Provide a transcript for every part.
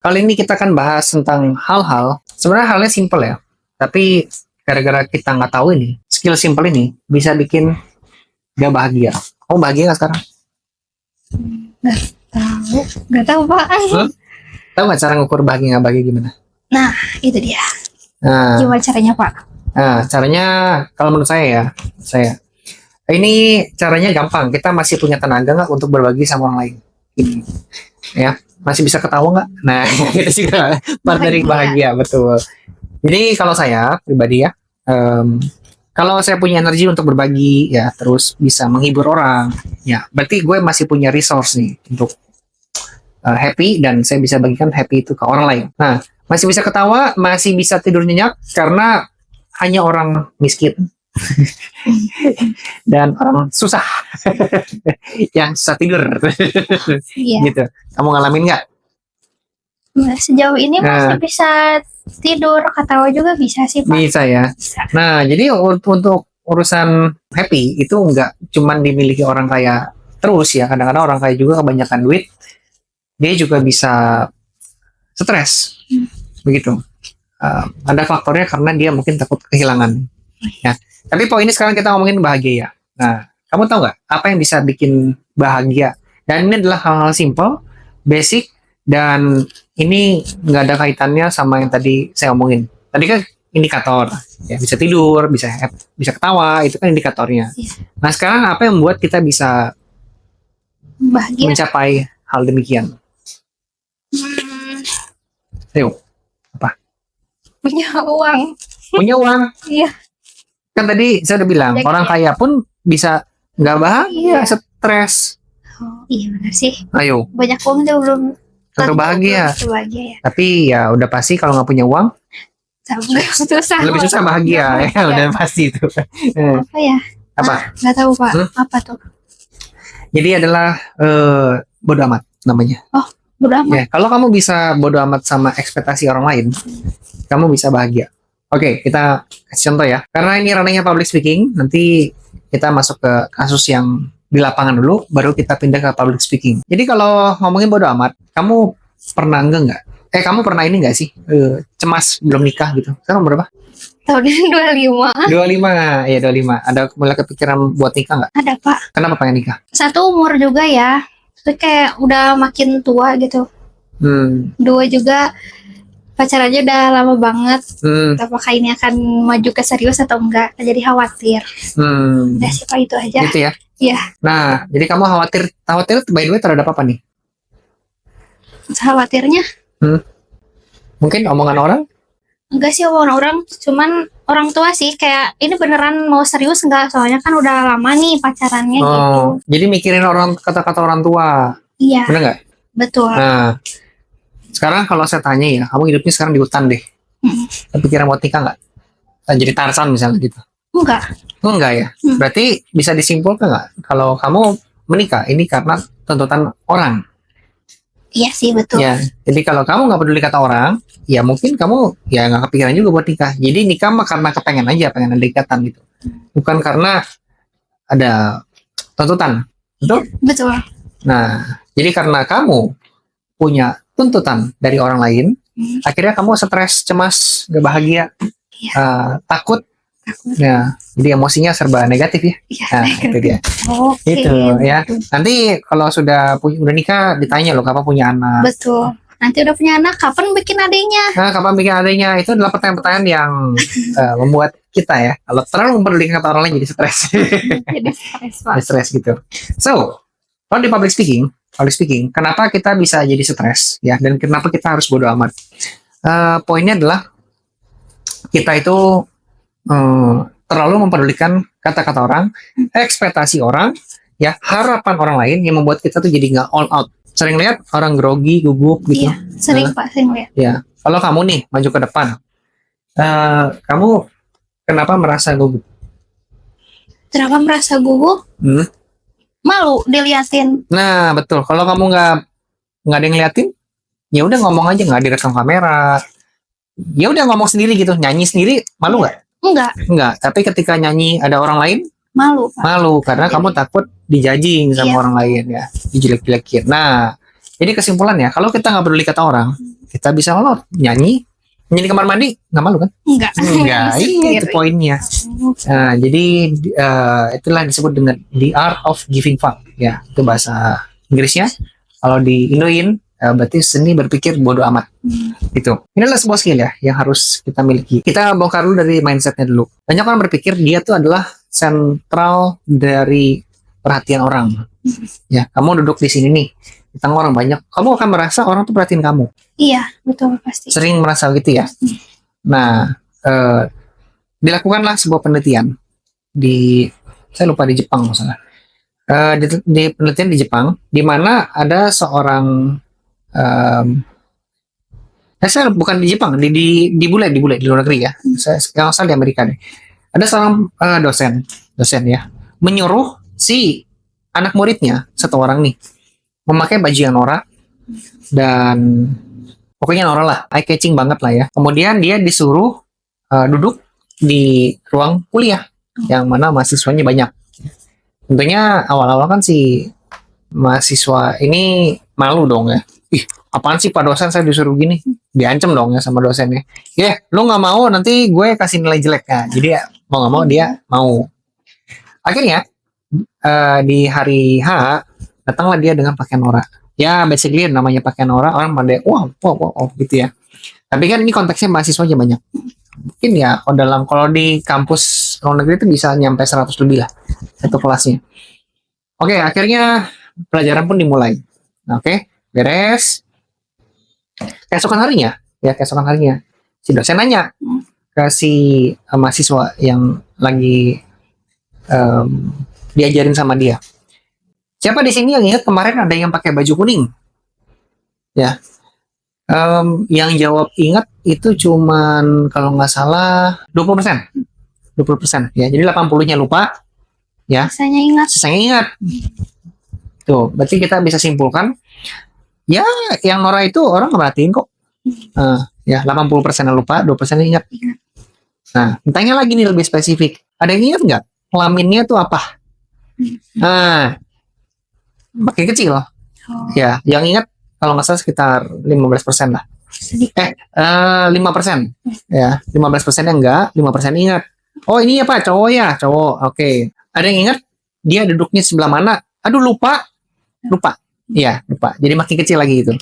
kali ini kita akan bahas tentang hal-hal, sebenarnya halnya simple ya, tapi gara-gara kita nggak tahu ini, skill simple ini bisa bikin gak bahagia. Kamu bahagia nggak sekarang? Nggak tahu Pak. Tahu nggak cara ngukur bahagia nggak bahagia gimana? Nah, itu dia. Nah, Gimana caranya Pak? caranya kalau menurut saya ini caranya gampang. Kita masih punya tenaga nggak untuk berbagi sama orang lain? Ini, ya, masih bisa ketawa nggak? Nah, itu juga part dari bahagia, betul. Jadi kalau saya pribadi ya, kalau saya punya energi untuk berbagi ya, terus bisa menghibur orang, ya, berarti gue masih punya resource nih untuk happy, dan saya bisa bagikan happy itu ke orang lain. Nah, masih bisa ketawa, masih bisa tidur nyenyak karena hanya orang miskin dan orang susah yang susah tidur. Iya. Gitu. Kamu ngalamin nggak? Nah, sejauh ini masih bisa tidur, ketawa juga bisa sih Pak. Bisa ya. Bisa. Nah, jadi untuk urusan happy itu nggak cuman dimiliki orang kaya terus ya. Kadang-kadang orang kaya juga kebanyakan duit, dia juga bisa stres. Begitu. Ada faktornya karena dia mungkin takut kehilangan. Ya. Tapi poinnya sekarang kita ngomongin bahagia ya. Nah, kamu tahu nggak apa yang bisa bikin bahagia? Dan ini adalah hal-hal simple, basic, dan ini nggak ada kaitannya sama yang tadi saya omongin. Tadi kan indikator, ya, bisa tidur, bisa ketawa, itu kan indikatornya. Iya. Nah, sekarang apa yang membuat kita bisa Bahagia. mencapai hal demikian? Ayo, Punya uang. punya uang. Iya. Kan tadi saya udah bilang, Bahagia. orang kaya pun bisa nggak bahagia, Iya. stres. Oh, iya benar sih. Ayo, Banyak uang tuh belum tentu bahagia. tentu bahagia ya. Tapi ya udah pasti kalau nggak punya uang, Susah. lebih susah bahagia. Ya, udah pasti itu. Apa ya? Apa? Nggak tahu Pak. Apa tuh? Jadi adalah bodo amat namanya. Bodo amat. Ya, kalau kamu bisa bodo amat sama ekspektasi orang lain, kamu bisa bahagia. Oke, kita kasih contoh ya. Karena ini ranahnya public speaking, nanti kita masuk ke kasus yang di lapangan dulu, baru kita pindah ke public speaking. Jadi kalau ngomongin bodo amat, kamu pernah nggak? Kamu pernah ini nggak sih? Cemas belum nikah gitu. Sekarang berapa? Tahun 25. 25. Ya, 25. Ada mulai kepikiran buat nikah nggak? Ada Pak. Kenapa pengen nikah? Satu umur juga ya. Terus kayak udah makin tua gitu. Dua juga pacarannya udah lama banget. Apakah ini akan maju ke serius atau enggak? Jadi khawatir. Udah sih Pak, itu aja. Gitu ya? Iya. Nah, jadi kamu khawatir by the way terhadap apa nih? Khawatirnya Mungkin omongan orang? enggak sih omongan orang, cuman orang tua sih kayak ini beneran mau serius enggak? Soalnya kan udah lama nih pacarannya gitu. Jadi mikirin kata-kata orang tua. Iya, Bener nggak? betul. Nah, sekarang kalau saya tanya ya, kamu hidupnya sekarang di hutan deh. Kepikiran mau nikah nggak? Jadi Tarzan misalnya gitu. Enggak. Enggak ya? Berarti bisa disimpulkan nggak kalau kamu menikah ini karena tuntutan orang? Iya sih, betul. Ya, jadi kalau kamu nggak peduli kata orang, ya mungkin kamu ya nggak kepikiran juga buat nikah. Jadi nikah mah karena kepengen aja, pengen ada ikatan gitu. Bukan karena ada tuntutan. Betul? Betul. Nah, jadi karena kamu punya tuntutan dari orang lain, akhirnya kamu stres, cemas, gak bahagia, takut. Ya, jadi emosinya serba negatif ya. Iya. Nah, itu dia. Oke. Itu ya. Nanti kalau udah nikah ditanya loh kapan punya anak. Betul. Nanti udah punya anak, kapan bikin adiknya? Nah, kapan bikin adanya? Itu adalah pertanyaan-pertanyaan yang membuat kita ya, kalau terlalu memperdulikan kata orang lain jadi stres. Jadi stres Pak. Stres gitu. So, kalau di public speaking, kenapa kita bisa jadi stres ya, dan kenapa kita harus bodo amat? Poinnya adalah kita itu terlalu memperdulikan kata-kata orang, ekspektasi orang, ya, harapan orang lain yang membuat kita tuh jadi nggak all out. Sering lihat orang grogi, gugup gitu. Iya, sering Pak, sering lihat. Ya, kalau kamu nih maju ke depan, kamu kenapa merasa gugup? Kenapa merasa gugup? Malu diliatin. Nah, betul. Kalau kamu nggak ada yang ngeliatin, ya udah ngomong aja, nggak direkam kamera. Ya udah ngomong sendiri gitu, nyanyi sendiri, malu nggak? Enggak. Tapi ketika nyanyi ada orang lain, Malu Pak. malu karena kamu takut dijudging sama Iya. orang lain ya, dijelek-jelekin. Nah, jadi kesimpulannya, kalau kita nggak peduli kata orang, kita bisa nyanyi di kamar mandi, nggak malu kan? Enggak. Enggak, iya itu Sendiri. poinnya. Nah, jadi itulah disebut dengan the art of giving fuck. Ya, itu bahasa Inggrisnya. Kalau di Indoin, berarti seni berpikir bodoh amat. Gitu. Ini adalah sebuah skill ya yang harus kita miliki. Kita bongkar dulu dari mindsetnya dulu. Banyak orang berpikir dia tuh adalah sentral dari perhatian orang. Ya, kamu duduk di sini nih, di tengah orang banyak, kamu akan merasa orang tuh perhatiin kamu. Iya, betul pasti. Sering merasa gitu ya. Nah, dilakukanlah sebuah penelitian saya lupa di Jepang misalnya. Di penelitian di Jepang, di mana ada seorang saya bukan di Jepang, di bule di luar negeri ya. Saya yang asal di Amerika nih. Ada seorang dosen ya, menyuruh si anak muridnya satu orang nih memakai baju yang norak dan pokoknya norak lah, eye catching banget lah ya. Kemudian dia disuruh duduk di ruang kuliah yang mana mahasiswanya banyak. Tentunya awal-awal kan si mahasiswa ini malu dong ya. Ih, apaan sih Pak dosen saya disuruh gini? Diancam dong ya sama dosennya. Ya, lu nggak mau nanti gue kasih nilai jelek. Nah, jadi ya, mau nggak mau dia mau. Akhirnya di hari H datanglah dia dengan pakaian norak. Ya, basically namanya pakaian norak orang pada wow gitu ya. Tapi kan ini konteksnya mahasiswa aja banyak. Mungkin ya kalau di kampus luar negeri itu bisa nyampe 100 lebih lah satu kelasnya. Oke, akhirnya pelajaran pun dimulai. Oke, beres. Keesokan harinya si dosen nanya ke si mahasiswa yang lagi diajarin sama dia. Siapa di sini yang ingat kemarin ada yang pakai baju kuning? Ya. Yang jawab ingat itu cuman kalau nggak salah 20%. 20%. Ya, jadi 80-nya lupa. Ya. Sisanya ingat. Tuh, berarti kita bisa simpulkan ya yang Nora itu orang ngemerhatiin kok. Ya, 80% lupa, 20% ingat. Nah, tanya lagi nih lebih spesifik. Ada yang ingat nggak? Kelaminnya tuh apa? Nah, makin kecil. Ya, yang ingat kalau nggak salah sekitar 15% lah. 5%. Ya, 15%-nya enggak, 5% ingat. Oh, ini apa? Cowok ya? Cowok. Oke. Ada yang ingat dia duduknya sebelah mana? Aduh, lupa. Iya, lupa. Jadi makin kecil lagi gitu.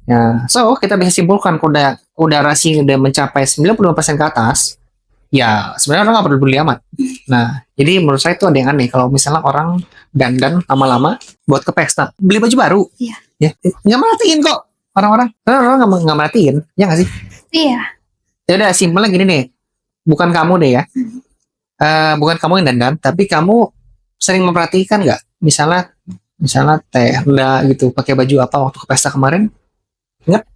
Ya, so kita bisa simpulkan kalau udah rasio udah mencapai 95% ke atas, ya sebenarnya orang nggak perlu peduli amat. Nah, jadi menurut saya itu ada yang aneh kalau misalnya orang dandan lama-lama buat ke pesta, beli baju baru. Iya. Ya, nggak merhatiin kok orang-orang. Karena orang nggak merhatiin, ya nggak sih? Iya. Ya udah simpelnya gini nih, bukan kamu deh ya, bukan kamu yang dandan, tapi kamu sering memperhatikan nggak? Misalnya Teh Renda gitu pakai baju apa waktu ke pesta kemarin? Ingat?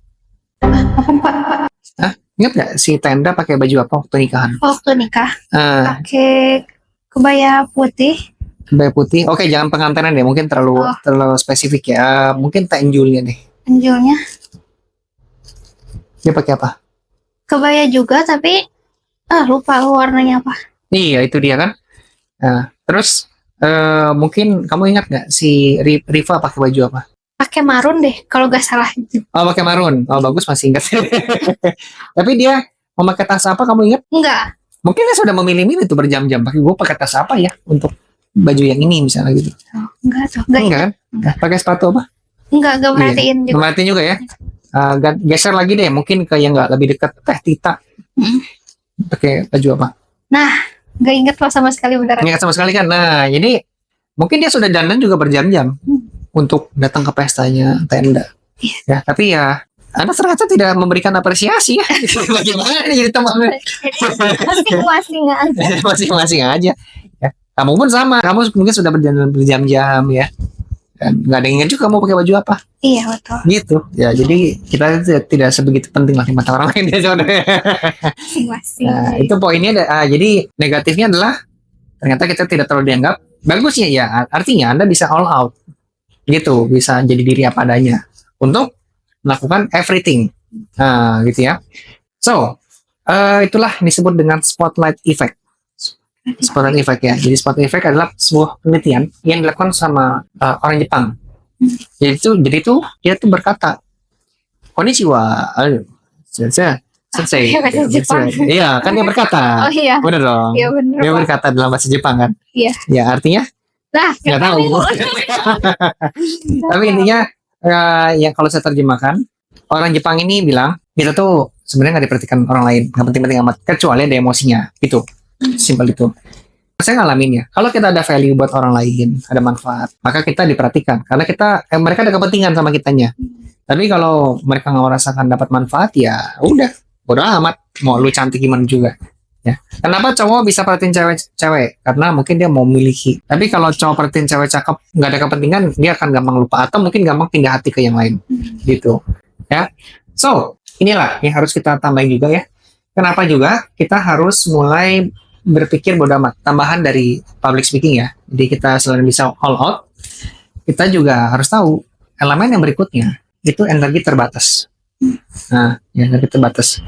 Apa Pak? Ingat nggak si Tenda pakai baju apa waktu nikahan? Waktu nikah pakai kebaya putih. Kebaya putih. Oke, jangan pengantinan deh, mungkin terlalu spesifik ya. Mungkin Teh Injulnya deh. Anjulnya Dia pakai apa? kebaya juga tapi lupa warnanya apa. Iya, itu dia kan. Nah, terus mungkin kamu ingat nggak si Riva pakai baju apa? Pakai marun deh kalau gak salah. Oh, pakai marun. Oh, bagus masih ingat. Tapi dia memakai tas apa kamu ingat? Enggak. Mungkin dia sudah memilih-milih tuh berjam-jam. Gue pakai tas apa ya untuk baju yang ini misalnya gitu. Enggak tuh. Enggak kan? Nah, pakai sepatu apa? Enggak merhatiin juga. Merhatiin juga ya. Geser lagi deh, mungkin ke yang nggak lebih dekat. Teh Tita. Pakai baju apa? Nah, nggak inget loh sama sekali beneran. Ingat sama sekali kan. Nah, jadi mungkin dia sudah dandan juga berjam-jam untuk datang ke pestanya Tenda. Ya, tapi ya Anda ternyata tidak memberikan apresiasi ya. Bagaimana jadi temannya? Masing-masing aja. Masing-masing aja. Ya, kamu pun sama. Kamu mungkin sudah berdandan berjam-jam ya. Dan nggak ada yang ingat juga mau pakai baju apa. Iya betul. Gitu. Ya, jadi kita tidak sebegitu penting lah di mata orang lain. Masing-masing. Nah, itu poinnya. Jadi negatifnya adalah ternyata kita tidak terlalu dianggap. Bagusnya ya, artinya Anda bisa all out. Gitu, bisa jadi diri apa adanya untuk melakukan everything. Nah, gitu ya. So, itulah disebut dengan spotlight effect. Spotlight effect ya. Jadi spotlight effect adalah sebuah penelitian yang dilakukan sama orang Jepang. Jadi itu dia tuh berkata, konnichiwa. Aduh, selesai. Ya, bahasa Jepang. Iya, kan dia berkata. Oh iya. Bener dong. Iya bener. Dia Pak. berkata dalam bahasa Jepang kan. Iya. Ya, artinya Nah, nggak tahu. Tapi intinya yang kalau saya terjemahkan, orang Jepang ini bilang kita tuh sebenarnya nggak diperhatikan orang lain, nggak penting-penting amat, kecuali ada emosinya. Itu simpel itu. Saya ngalamin ya. Kalau kita ada value buat orang lain, ada manfaat, maka kita diperhatikan. Karena mereka ada kepentingan sama kitanya. Tapi kalau mereka nggak merasakan dapat manfaat, ya udah, bodo amat. Mau lu cantik gimana juga. Ya. Kenapa cowok bisa perhatiin cewek? Karena mungkin dia mau miliki. Tapi kalau cowok perhatiin cewek cakep, nggak ada kepentingan, dia akan gampang lupa atau mungkin gampang pindah hati ke yang lain. Gitu. Ya. So, inilah yang harus kita tambahin juga ya. Kenapa juga kita harus mulai berpikir bodo amat. Tambahan dari public speaking ya. Jadi kita selain bisa all out, kita juga harus tahu elemen yang berikutnya itu energi terbatas. Nah, energi terbatas.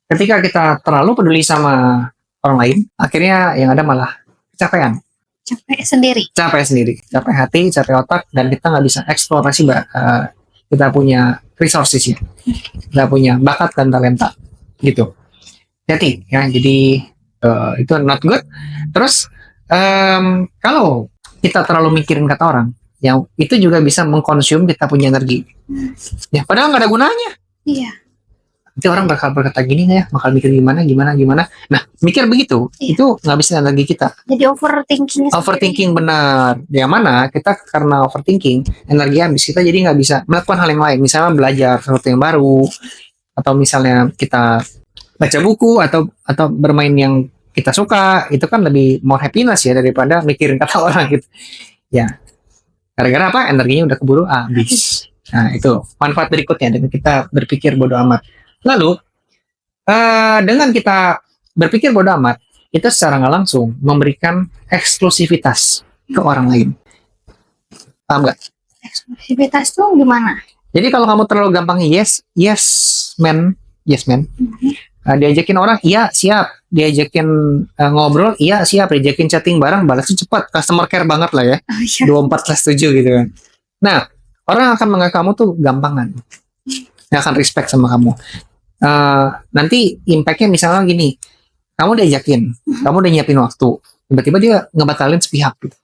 Ketika kita terlalu peduli sama orang lain, akhirnya yang ada malah kecapean. capek sendiri. Capek hati, capek otak, dan kita nggak bisa eksplorasi kita punya resources ya, kita punya bakat dan talenta, gitu. Jadi ya, jadi itu not good. Terus kalau kita terlalu mikirin kata orang, yang itu juga bisa mengkonsum kita punya energi. Ya, padahal nggak ada gunanya. Iya. Nanti orang bakal berkata gini nggak ya, bakal mikir gimana. Nah, mikir begitu, Iya. itu nggak bisa energi kita. Jadi overthinking. Overthinking benar. Yang mana kita karena overthinking, energi habis kita jadi nggak bisa melakukan hal yang lain. Misalnya belajar sesuatu yang baru, atau misalnya kita baca buku atau bermain yang kita suka, itu kan lebih more happiness ya daripada mikirin kata orang gitu. Ya, gara-gara apa? Energinya udah keburu habis. Nah, itu manfaat berikutnya dengan kita berpikir bodoh amat. Lalu dengan kita berpikir bodoh amat, itu secara nggak langsung memberikan eksklusivitas ke orang lain. Paham nggak? Eksklusivitas tuh gimana? Jadi kalau kamu terlalu gampang yes man, diajakin orang, iya siap, diajakin ngobrol, iya siap, diajakin chatting bareng, balasnya cepat, customer care banget lah ya, Oh iya. 24/7 gitu kan. Nah, orang akan menganggap kamu tuh gampangan, nggak akan respect sama kamu. Nanti impactnya misalnya gini, kamu diajakin, kamu udah nyiapin waktu, tiba-tiba dia ngebatalin sepihak gitu.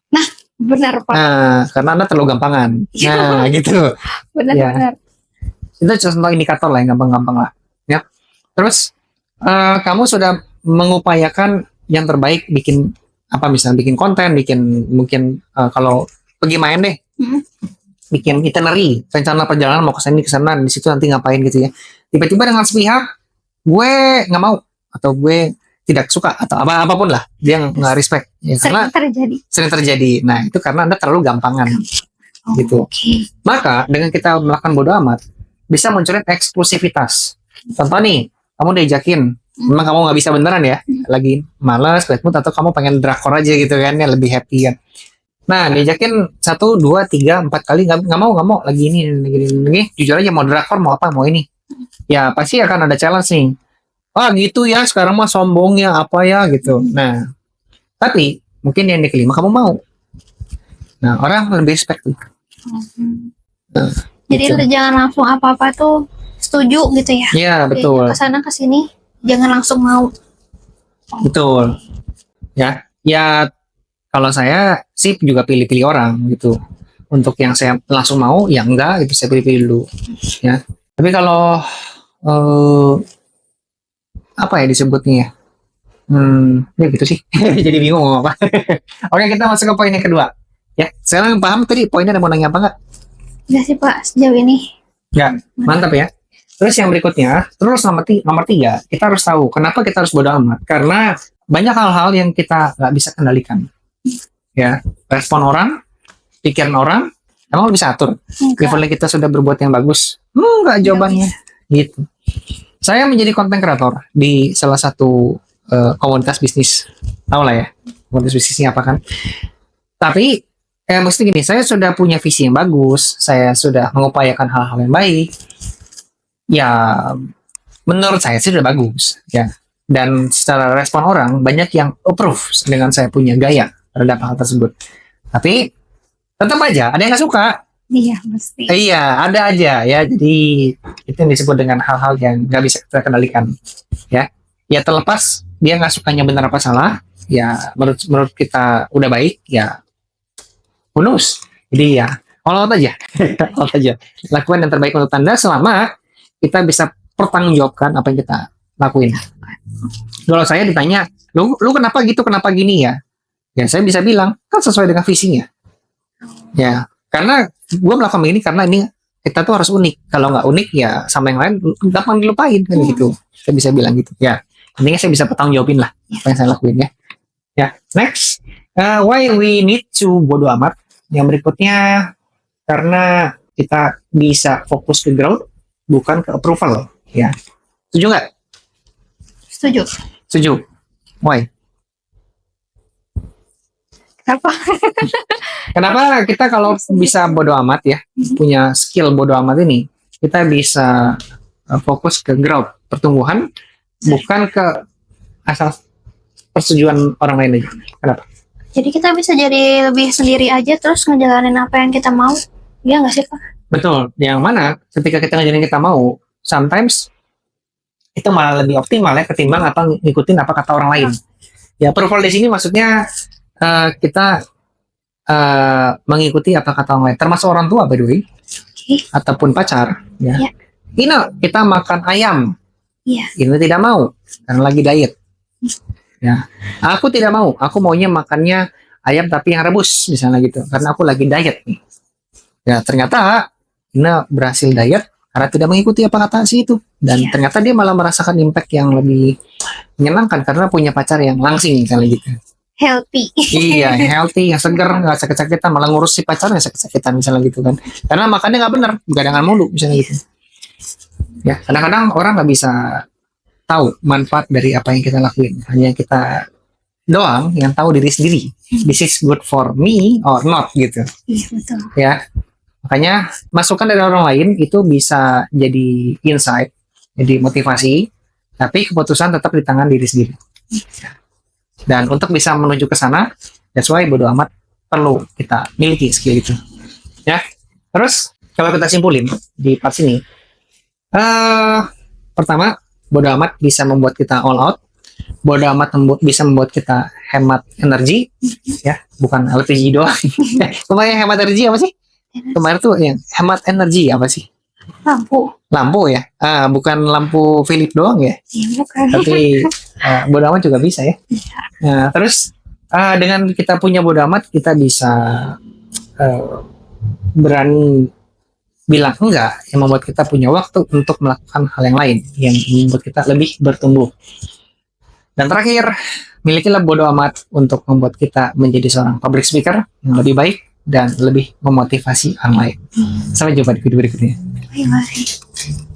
Benar Pak. Nah, karena Anda terlalu gampangan. Nah, gitu. Benar-benar. Itu contoh indikator lah yang gampang-gampang lah. Ya. Terus kamu sudah mengupayakan yang terbaik, bikin apa misalnya bikin konten, bikin mungkin kalau pergi main deh, bikin itinerary, rencana perjalanan mau ke sana di situ nanti ngapain gitu ya. Tiba-tiba dengan sepihak, gue nggak mau atau gue tidak suka atau apapun lah, dia nggak respect. Ya, karena sering terjadi. Nah, itu karena Anda terlalu gampangan. Gitu. Okay. Maka dengan kita melakukan bodo amat, bisa munculin eksklusivitas. Contoh nih, kamu diajakin, memang kamu nggak bisa beneran ya, lagi malas, bad mood, atau kamu pengen drakor aja gitu kan, ya lebih happy kan. Nah, diajakin 1, 2, 3, 4 kali, nggak mau, lagi ini, jujur aja mau drakor, mau apa, mau ini. Ya, pasti akan ada challenge nih. Ah gitu ya, sekarang mah sombongnya apa ya gitu. Nah, tapi mungkin yang kelima kamu mau. Nah, orang lebih respect. Nah, jadi gitu. jangan langsung apa-apa tuh setuju gitu ya. Iya, betul. Kesana kesini jangan langsung mau. Betul. Ya, kalau saya sih juga pilih-pilih orang gitu. Untuk yang saya langsung mau, ya enggak gitu, saya pilih-pilih dulu. Ya. Tapi kalau apa ya disebutnya ya? Ya gitu sih. Jadi bingung mau apa. Oke, kita masuk ke poin yang kedua. Ya, sekarang paham tadi poinnya ada mau nanya apa enggak? Enggak sih Pak, sejauh ini. Ya, mantap ya. Terus yang berikutnya, nomor 3, kita harus tahu kenapa kita harus bodo amat. Karena banyak hal-hal yang kita nggak bisa kendalikan. Ya, respon orang, pikiran orang, emang lo bisa atur. Levelnya kita sudah berbuat yang bagus. Enggak jawabannya. Gitu. Saya menjadi konten kreator di salah satu komunitas bisnis. Tahu lah ya, komunitas bisnisnya apa kan. Tapi, mesti gini, saya sudah punya visi yang bagus, saya sudah mengupayakan hal-hal yang baik. Ya, menurut saya sih sudah bagus. Ya. Dan secara respon orang, banyak yang approve dengan saya punya gaya terhadap hal tersebut. Tapi, tetap aja, ada yang nggak suka. Iya, pasti. Iya, ada aja ya. Jadi itu yang disebut dengan hal-hal yang nggak bisa kita kendalikan. Ya, ya terlepas dia nggak sukanya benar apa salah. Ya, menurut menurut kita udah baik. Ya, bonus. Jadi ya, all out aja, all out aja. Lakukan yang terbaik untuk Anda selama kita bisa pertanggungjawabkan apa yang kita lakuin. Kalau saya ditanya, lu kenapa gitu, kenapa gini ya? Ya saya bisa bilang kan sesuai dengan visinya. Ya, karena gue melakukan ini karena ini kita tuh harus unik. Kalau nggak unik ya sama yang lain gampang dilupain kan gitu. Saya bisa bilang gitu. Ya, intinya saya bisa bertanggung jawabin lah apa yang saya lakuin ya. Ya, next, why we need to bodo amat. Yang berikutnya karena kita bisa fokus ke growth bukan ke approval. Ya, setuju nggak? Setuju. Setuju. Why? Kenapa? Kenapa kita kalau bisa bodo amat ya, punya skill bodo amat ini, kita bisa fokus ke growth, pertumbuhan, bukan ke asal persetujuan orang lain aja. Kenapa? Jadi kita bisa jadi lebih sendiri aja terus ngejalanin apa yang kita mau. Iya nggak sih, Pak? Betul. Yang mana ketika kita ngejalanin kita mau, sometimes itu malah lebih optimal ya ketimbang apa ngikutin apa kata orang lain. Ya, approval di sini maksudnya kita mengikuti apa kata orang lain, termasuk orang tua by the way, ataupun pacar. Ya. Ya. Ini kita makan ayam, Iya. ini tidak mau karena lagi diet. Ya, aku tidak mau, aku maunya makannya ayam tapi yang rebus misalnya gitu, karena aku lagi diet nih. Ya ternyata Ina berhasil diet karena tidak mengikuti apa kata si itu, dan Iya. ternyata dia malah merasakan impact yang lebih menyenangkan karena punya pacar yang langsing misalnya gitu. Healthy. Iya, healthy, yang seger, nggak sakit-sakitan, malah ngurus si pacarnya sakit-sakitan misalnya gitu kan. Karena makannya nggak benar, begadang mulu misalnya gitu. Ya, kadang-kadang orang nggak bisa tahu manfaat dari apa yang kita lakuin. Hanya kita doang yang tahu diri sendiri. This is good for me or not gitu. Iya, betul. Ya, makanya masukan dari orang lain itu bisa jadi insight, jadi motivasi, tapi keputusan tetap di tangan diri sendiri. Dan untuk bisa menuju ke sana, that's why bodo amat perlu kita miliki skill itu. Ya. Terus kalau kita simpulin di part sini, pertama, bodo amat bisa membuat kita all out. Bodo amat bisa membuat kita hemat energi, ya, bukan LPG doang. Kemarin hemat energi apa sih? Kemarin tuh yang hemat energi apa sih? Lampu. Lampu ya, bukan lampu Philip doang ya. Iya, bukan. Tapi bodo amat juga bisa ya. Nah, terus dengan kita punya bodo amat kita bisa berani bilang enggak, yang membuat kita punya waktu untuk melakukan hal yang lain yang membuat kita lebih bertumbuh. Dan terakhir, milikilah bodo amat untuk membuat kita menjadi seorang public speaker yang lebih baik dan lebih memotivasi orang lain. Sampai jumpa di video berikutnya. Bye-bye.